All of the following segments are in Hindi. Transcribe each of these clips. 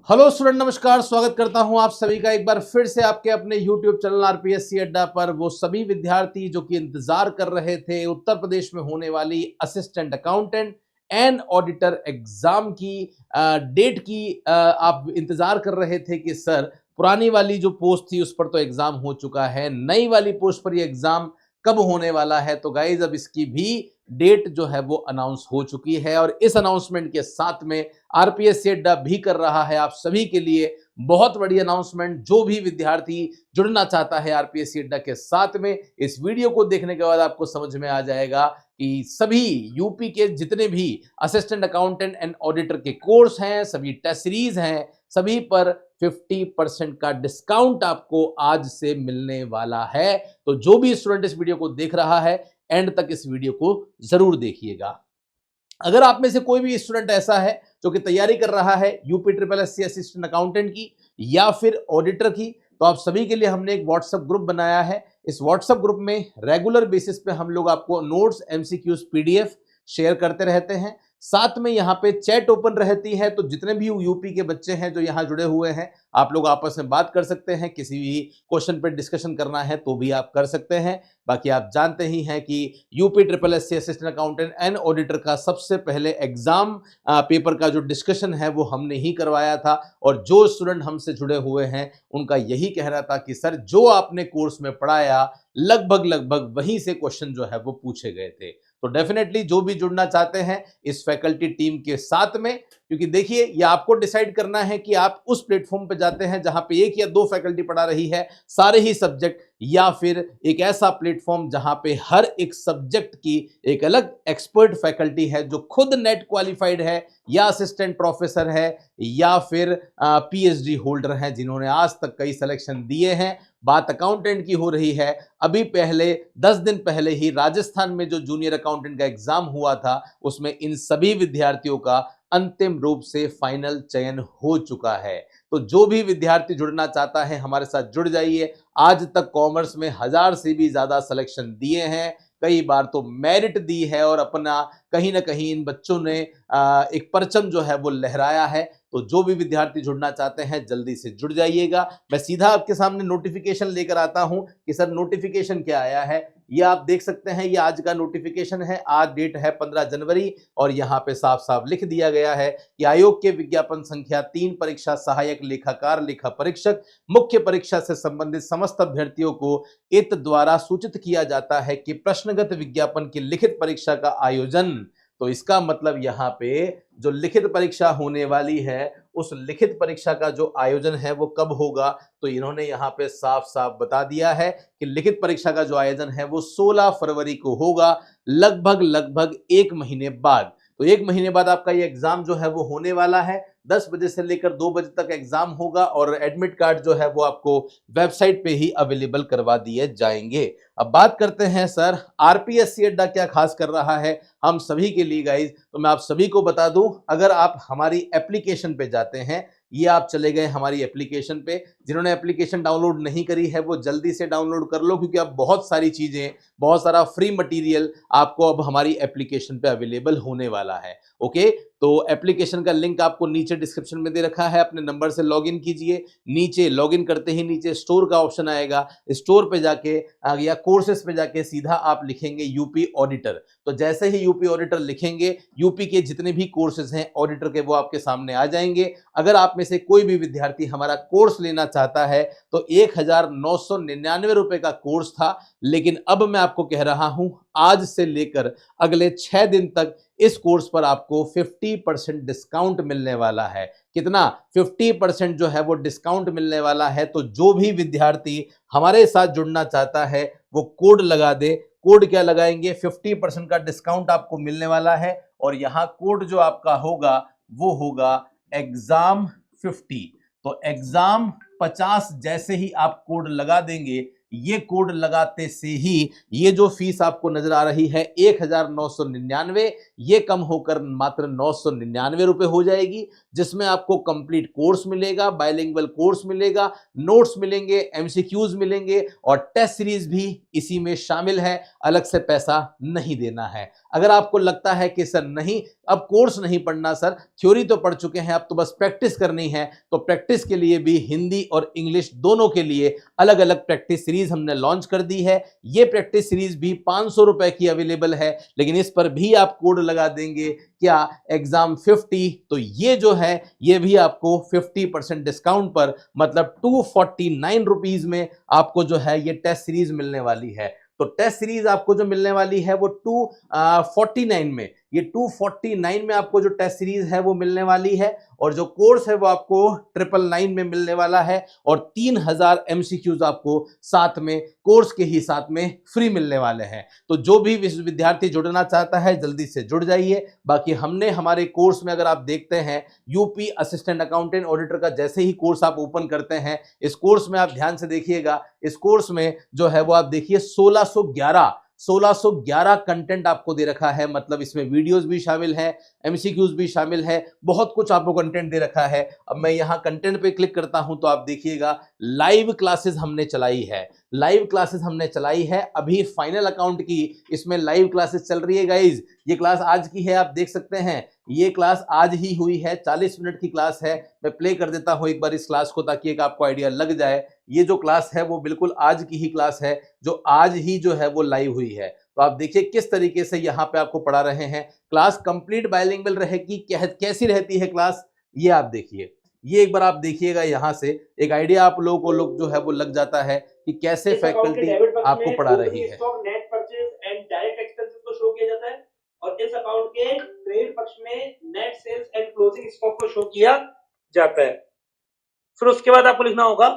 हेलो स्टूडेंट, नमस्कार। स्वागत करता हूं आप सभी का एक बार फिर से आपके अपने YouTube चैनल आरपीएससी अड्डा पर। वो सभी विद्यार्थी जो कि इंतजार कर रहे थे उत्तर प्रदेश में होने वाली assistant accountant and auditor exam की डेट की आप इंतजार कर रहे थे कि सर पुरानी वाली जो पोस्ट थी उस पर तो एग्जाम हो चुका है, नई वाली पोस्ट पर ये एग्जाम कब होने वाला है। तो गाइज अब इसकी भी डेट जो है वो अनाउंस हो चुकी है और इस अनाउंसमेंट के साथ में आरपीएससी अड्डा भी कर रहा है आप सभी के लिए बहुत बड़ी अनाउंसमेंट। जो भी विद्यार्थी जुड़ना चाहता है आरपीएससी अड्डा के साथ में, इस वीडियो को देखने के बाद आपको समझ में आ जाएगा कि सभी यूपी के जितने भी असिस्टेंट अकाउंटेंट एंड ऑडिटर के कोर्स हैं, सभी टेस्ट सीरीज हैं, सभी पर 50% का डिस्काउंट आपको आज से मिलने वाला है। तो जो भी स्टूडेंट इस वीडियो को देख रहा है, एंड तक इस वीडियो को जरूर देखिएगा। अगर आप में से कोई भी स्टूडेंट ऐसा है जो कि तैयारी कर रहा है UP triple SC assistant accountant की या फिर ऑडिटर की, तो आप सभी के लिए हमने एक व्हाट्सएप ग्रुप बनाया है। इस व्हाट्सएप ग्रुप में रेगुलर बेसिस पे हम लोग आपको नोट्स, एमसीक्यूज, पीडीएफ शेयर करते रहते हैं। साथ में यहाँ पे चैट ओपन रहती है, तो जितने भी यूपी के बच्चे हैं जो यहाँ जुड़े हुए हैं, आप लोग आपस में बात कर सकते हैं। किसी भी क्वेश्चन पे डिस्कशन करना है तो भी आप कर सकते हैं। बाकी आप जानते ही हैं कि UP triple SC assistant accountant and auditor का सबसे पहले एग्जाम पेपर का जो डिस्कशन है वो हमने ही करवाया था, और जो स्टूडेंट हमसे जुड़े हुए हैं उनका यही कहना था कि सर जो आपने कोर्स में पढ़ाया लगभग लगभग वहीं से क्वेश्चन जो है वो पूछे गए थे। तो डेफिनेटली जो भी जुड़ना चाहते हैं इस फैकल्टी टीम के साथ में, क्योंकि देखिए ये आपको डिसाइड करना है कि आप उस प्लेटफॉर्म पे जाते हैं जहां पे एक या दो फैकल्टी पढ़ा रही है सारे ही सब्जेक्ट, या फिर एक ऐसा प्लेटफॉर्म जहां पे हर एक सब्जेक्ट की एक अलग एक्सपर्ट फैकल्टी है जो खुद नेट क्वालिफाइड है या असिस्टेंट प्रोफेसर है या फिर पीएचडी होल्डर है जिन्होंने आज तक कई सिलेक्शन दिए हैं। बात अकाउंटेंट की हो रही है। अभी पहले 10 दिन पहले ही राजस्थान में जो जूनियर अकाउंटेंट का एग्जाम हुआ था उसमें इन सभी विद्यार्थियों का अंतिम रूप से फाइनल चयन हो चुका है। तो जो भी विद्यार्थी जुड़ना चाहता है हमारे साथ जुड़ जाइए। आज तक कॉमर्स में 1000 से भी ज्यादा सिलेक्शन दिए हैं, कई बार तो मेरिट दी है और अपना कहीं ना कहीं इन बच्चों ने एक परचम जो है वो लहराया है। तो जो भी विद्यार्थी जुड़ना चाहते हैं जल्दी से जुड़ जाइएगा। मैं सीधा आपके सामने नोटिफिकेशन लेकर आता हूं कि सर नोटिफिकेशन क्या आया है। ये आप देख सकते हैं, ये आज का नोटिफिकेशन है। आज डेट है 15 जनवरी और यहाँ पे साफ साफ लिख दिया गया है कि आयोग के विज्ञापन संख्या 3 परीक्षा सहायक लेखाकार लेखा परीक्षक मुख्य परीक्षा से संबंधित समस्त अभ्यर्थियों को इत द्वारा सूचित किया जाता है कि प्रश्नगत विज्ञापन की लिखित परीक्षा का आयोजन। तो इसका मतलब यहाँ पे जो लिखित परीक्षा होने वाली है उस लिखित परीक्षा का जो आयोजन है वो कब होगा, तो इन्होंने यहाँ पे साफ साफ बता दिया है कि लिखित परीक्षा का जो आयोजन है वो 16 फरवरी को होगा, लगभग लगभग 1 महीने बाद। तो 1 महीने बाद आपका ये एग्जाम जो है वो होने वाला है। 10 बजे से लेकर 2 बजे तक एग्जाम होगा और एडमिट कार्ड जो है वो आपको वेबसाइट पे ही अवेलेबल करवा दिए जाएंगे। अब बात करते हैं सर आरपीएससी अड्डा क्या खास कर रहा है हम सभी के लिए गाइज। तो मैं आप सभी को बता दूं, अगर आप हमारी एप्लीकेशन पे जाते हैं, ये आप चले गए हमारी एप्लीकेशन पे, जिन्होंने एप्लीकेशन डाउनलोड नहीं करी है वो जल्दी से डाउनलोड कर लो, क्योंकि अब बहुत सारी चीजें, बहुत सारा फ्री मटेरियल आपको अब हमारी एप्लीकेशन पे अवेलेबल होने वाला है। ओके, तो एप्लीकेशन का लिंक आपको नीचे डिस्क्रिप्शन में दे रखा है। अपने नंबर से लॉगिन कीजिए। नीचे लॉगिन करते ही नीचे स्टोर का ऑप्शन आएगा, स्टोर पे जाके या कोर्सेस पे जाके सीधा आप लिखेंगे यूपी ऑडिटर। तो जैसे ही यूपी ऑडिटर लिखेंगे, यूपी के जितने भी कोर्सेज हैं ऑडिटर के वो आपके सामने आ जाएंगे। अगर आप में से कोई भी विद्यार्थी हमारा कोर्स लेना चाहता है तो 1999 रुपए का कोर्स था, लेकिन अब मैं आपको कह रहा हूं आज से लेकर अगले 6 दिन तक इस कोर्स पर आपको 50% डिस्काउंट मिलने वाला है। कितना? 50% जो है वो डिस्काउंट मिलने वाला है। तो जो भी विद्यार्थी हमारे साथ जुड़ना चाहता है वो कोड लगा दे। कोड क्या लगाएंगे? 50% का डिस्काउंट आपको मिलने वाला है और यहां कोड जो आपका होगा वो होगा एग्जाम 50। तो एग्जाम 50 जैसे ही आप कोड लगा देंगे ये कोड लगाते से ही ये जो फीस आपको नजर आ रही है 1999, ये कम होकर मात्र 999 रुपए हो जाएगी, जिसमें आपको कंप्लीट कोर्स मिलेगा, बाइलिंगुअल कोर्स मिलेगा, नोट्स मिलेंगे, एमसीक्यूज मिलेंगे और टेस्ट सीरीज भी इसी में शामिल है। अलग से पैसा नहीं देना है। अगर आपको लगता है कि सर नहीं, अब कोर्स नहीं पढ़ना सर, थ्योरी तो पढ़ चुके हैं, अब तो बस प्रैक्टिस करनी है, तो प्रैक्टिस के लिए भी हिंदी और इंग्लिश दोनों के लिए अलग अलग प्रैक्टिस सीरीज हमने लॉन्च कर दी है। ये प्रैक्टिस सीरीज भी 500 रुपए की अवेलेबल है, लेकिन इस पर भी आप कोड लगा देंगे क्या, एग्जाम 50, तो ये जो है ये भी आपको 50% डिस्काउंट पर, मतलब 249 रुपीज में आपको जो है ये टेस्ट सीरीज मिलने वाली है। तो टेस्ट सीरीज आपको जो मिलने वाली है वो 249 में, ये 249 में आपको जो टेस्ट सीरीज है वो मिलने वाली है, और जो कोर्स है वो आपको 999 में मिलने वाला है, और 3000 एमसीक्यूज आपको साथ में कोर्स के ही साथ में फ्री मिलने वाले हैं। तो जो भी विद्यार्थी जुड़ना चाहता है जल्दी से जुड़ जाइए। बाकी हमने हमारे कोर्स में, अगर आप देखते हैं, यूपी असिस्टेंट अकाउंटेंट ऑडिटर का जैसे ही कोर्स आप ओपन करते हैं, इस कोर्स में आप ध्यान से देखिएगा, इस कोर्स में जो है वो आप देखिए 1611 कंटेंट आपको दे रखा है, मतलब इसमें वीडियोस भी शामिल है, एमसीक्यूज भी शामिल है, बहुत कुछ आपको कंटेंट दे रखा है। अब मैं यहां कंटेंट पे क्लिक करता हूं तो आप देखिएगा लाइव क्लासेस हमने चलाई है, लाइव क्लासेस हमने चलाई है, अभी फाइनल अकाउंट की इसमें लाइव क्लासेस चल रही है गाइज। ये क्लास आज की है, आप देख सकते हैं, ये क्लास आज ही हुई है, 40 मिनट की क्लास है। मैं प्ले कर देता हूं एक बार इस क्लास को, ताकि एक आपको आइडिया लग जाए। ये जो क्लास है वो बिल्कुल आज की ही क्लास है, जो आज ही जो है वो लाइव हुई है। तो आप देखिए किस तरीके से यहाँ पे आपको पढ़ा रहे हैं। क्लास कंप्लीट बाइलिंगुअल रहेगी, कैसी रहती है क्लास, ये आप देखिए, ये एक बार आप देखिएगा, यहाँ से एक आइडिया आप लोगों को जो है वो लग जाता है कि कैसे फैकल्टी आपको पढ़ा रही है। Net purchase and direct expenses को शो किया जाता है, और इस अकाउंट के क्रेडिट पक्ष में net sales and closing stock को शो किया जाता है। फिर उसके बाद आपको लिखना होगा,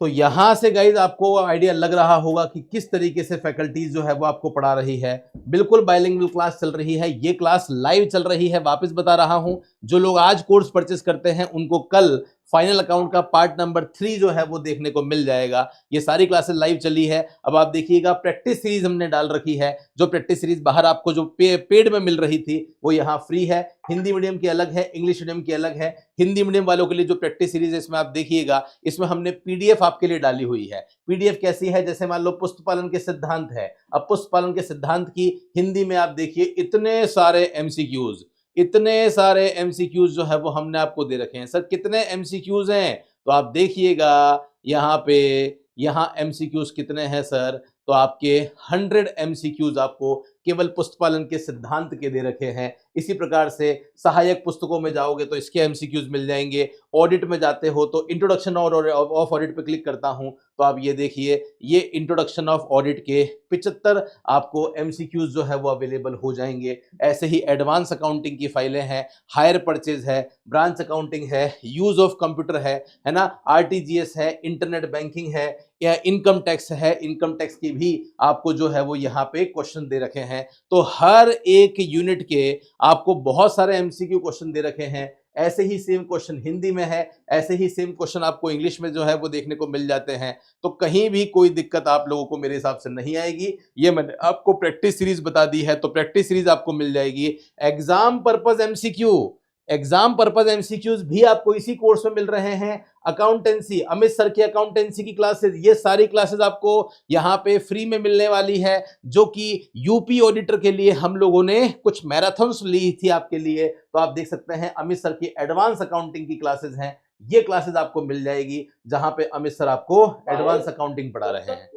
तो यहां से गाइज आपको आइडिया लग रहा होगा कि किस तरीके से फैकल्टीज जो है वो आपको पढ़ा रही है। बिल्कुल बाइलिंगुअल क्लास चल रही है, ये क्लास लाइव चल रही है। वापस बता रहा हूं, जो लोग आज कोर्स परचेस करते हैं उनको कल फाइनल अकाउंट का पार्ट नंबर 3 जो है वो देखने को मिल जाएगा। ये सारी क्लासेस लाइव चली है। अब आप देखिएगा प्रैक्टिस सीरीज हमने डाल रखी है, जो प्रैक्टिस सीरीज बाहर आपको जो पेड में मिल रही थी वो यहाँ फ्री है। हिंदी मीडियम की अलग है, इंग्लिश मीडियम की अलग है। हिंदी मीडियम वालों के लिए जो प्रैक्टिस सीरीज है इसमें आप देखिएगा, इसमें हमने पीडीएफ आपके लिए डाली हुई है। पीडीएफ कैसी है, जैसे मान लो पुष्प पालन के सिद्धांत है, अब पुष्प पालन के सिद्धांत की हिंदी में आप देखिए इतने सारे एमसीक्यूज, इतने सारे एमसीक्यूज जो है वो हमने आपको दे रखे हैं। सर कितने एमसीक्यूज हैं, तो आप देखिएगा यहाँ पे, यहाँ एमसीक्यूज कितने हैं सर, तो आपके 100 एमसीक्यूज आपको केवल पुस्तक पालन के सिद्धांत के दे रखे हैं। इसी प्रकार से सहायक पुस्तकों में जाओगे तो इसके एमसीक्यूज मिल जाएंगे। ऑडिट में जाते हो तो इंट्रोडक्शन ऑफ ऑडिट पे क्लिक करता हूं तो आप ये देखिए, ये इंट्रोडक्शन ऑफ ऑडिट के 75 आपको एमसीक्यूज जो है वो अवेलेबल हो जाएंगे। ऐसे ही एडवांस अकाउंटिंग की फाइलें हैं, हायर परचेज है, ब्रांच अकाउंटिंग है, यूज ऑफ कंप्यूटर है ना, आरटीजीएस है, इंटरनेट बैंकिंग है, या इनकम टैक्स है। इनकम टैक्स की भी आपको जो है वो यहाँ पे क्वेश्चन दे रखे हैं। तो हर एक यूनिट के आपको बहुत सारे एमसीक्यू क्वेश्चन दे रखे हैं। ऐसे ही सेम क्वेश्चन हिंदी में है, ऐसे ही सेम क्वेश्चन आपको इंग्लिश में जो है वो देखने को मिल जाते हैं। तो कहीं भी कोई दिक्कत आप लोगों को मेरे हिसाब से नहीं आएगी। ये मैंने आपको प्रैक्टिस सीरीज बता दी है, तो प्रैक्टिस सीरीज आपको मिल जाएगी। Exam purpose MCQ, exam purpose MCQs भी आपको इसी कोर्स में मिल रहे हैं। अकाउंटेंसी, अमित सर की अकाउंटेंसी की क्लासेस, ये सारी क्लासेस आपको यहाँ पे फ्री में मिलने वाली है, जो कि यूपी ऑडिटर के लिए हम लोगों ने कुछ मैराथन्स ली थी आपके लिए। तो आप देख सकते हैं अमित सर की एडवांस अकाउंटिंग की क्लासेस हैं, ये क्लासेस आपको मिल जाएगी, जहां पे अमित सर आपको एडवांस अकाउंटिंग पढ़ा रहे हैं।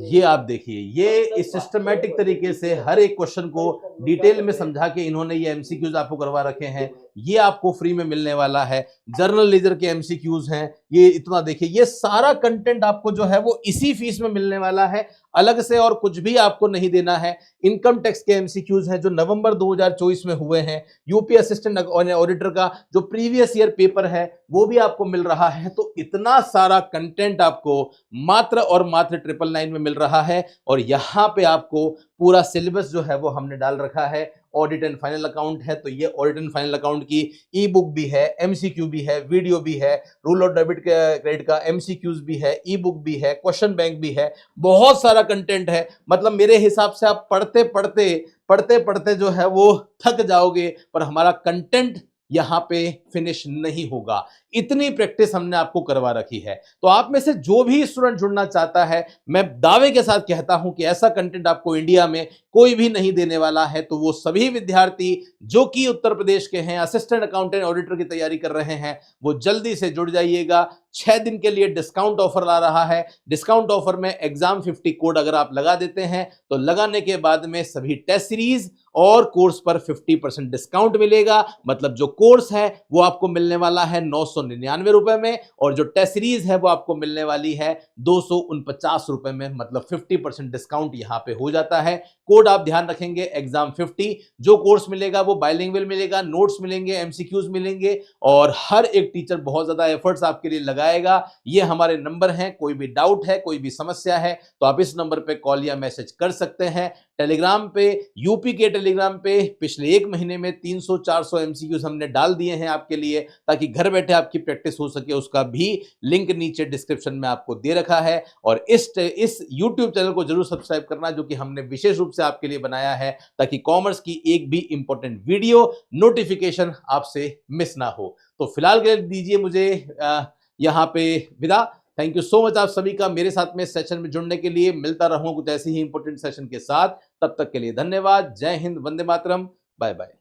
ये आप देखिए, ये इस सिस्टमैटिक तरीके से हर एक क्वेश्चन को डिटेल में समझा के इन्होंने ये एमसीक्यूज आपको करवा रखे हैं। ये आपको फ्री में मिलने वाला है। जर्नल लेजर के एमसीक्यूज हैं, ये इतना देखिए, ये सारा कंटेंट आपको जो है वो इसी फीस में मिलने वाला है, अलग से और कुछ भी आपको नहीं देना है। इनकम टैक्स के एमसीक्यूज हैं जो नवंबर 2024 में हुए हैं। यूपी असिस्टेंट ऑडिटर का जो प्रीवियस ईयर पेपर है वो भी आपको मिल रहा है। तो इतना सारा कंटेंट आपको मात्र और मात्र 999 में मिल रहा है। और यहाँ पे आपको पूरा सिलेबस जो है वो हमने डाल रखा रखा है। ऑडिट एंड फाइनल अकाउंट है तो ये ऑडिट एंड फाइनल अकाउंट की ई बुक भी है, एमसीक्यू भी है, वीडियो भी है, रूल ऑफ डेबिट क्रेडिट का एमसीक्यूज भी है, ई बुक भी है, क्वेश्चन बैंक भी है, बहुत सारा कंटेंट है। मतलब मेरे हिसाब से आप पढ़ते पढ़ते जो है वो थक जाओगे, पर हमारा कंटेंट यहां पे फिनिश नहीं होगा। इतनी प्रैक्टिस हमने आपको करवा रखी है। तो आप में से जो भी स्टूडेंट जुड़ना चाहता है, मैं दावे के साथ कहता हूं कि ऐसा कंटेंट आपको इंडिया में कोई भी नहीं देने वाला है। तो वो सभी विद्यार्थी जो कि उत्तर प्रदेश के हैं, असिस्टेंट अकाउंटेंट ऑडिटर की तैयारी कर रहे हैं, वो जल्दी से जुड़ जाइएगा। 6 दिन के लिए डिस्काउंट ऑफर ला रहा है। डिस्काउंट ऑफर में एग्जाम 50 कोड अगर आप लगा देते हैं तो लगाने के बाद में सभी टेस्ट सीरीज और कोर्स पर 50% डिस्काउंट मिलेगा। मतलब जो कोर्स है वो आपको मिलने वाला है 999 रुपए में, और जो टेस्ट सीरीज है वो आपको मिलने वाली है 249 रुपए में। मतलब 50% डिस्काउंट यहां पे हो जाता है। कोड आप ध्यान रखेंगे एग्जाम 50। जो कोर्स मिलेगा वो बाइलिंगुअल मिलेगा, नोट्स मिलेंगे, एमसीक्यूज मिलेंगे, और हर एक टीचर बहुत ज्यादा एफर्ट्स आपके लिए लगाएगा। ये हमारे नंबर हैं, कोई भी डाउट है, कोई भी समस्या है तो आप इस नंबर पे कॉल या मैसेज कर सकते हैं। टेलीग्राम पे, यूपी के टेलीग्राम पे पिछले 1 महीने में 300-400 एमसीक्यूज हमने डाल दिए हैं आपके लिए, ताकि घर बैठे आपकी प्रैक्टिस हो सके। उसका भी लिंक नीचे डिस्क्रिप्शन में आपको दे रखा है। और इस यूट्यूब चैनल को जरूर सब्सक्राइब करना, जो कि हमने विशेष रूप से आपके लिए बनाया है, ताकि कॉमर्स की एक भी इंपॉर्टेंट वीडियो नोटिफिकेशन आपसे मिस ना हो। तो फिलहाल के लिए दीजिए मुझे यहाँ पे विदा। थैंक यू सो मच आप सभी का मेरे साथ में सेशन में जुड़ने के लिए। मिलता रहूंगा कुछ ऐसे ही इंपॉर्टेंट सेशन के साथ। तब तक के लिए धन्यवाद। जय हिंद, वंदे मातरम, बाय बाय।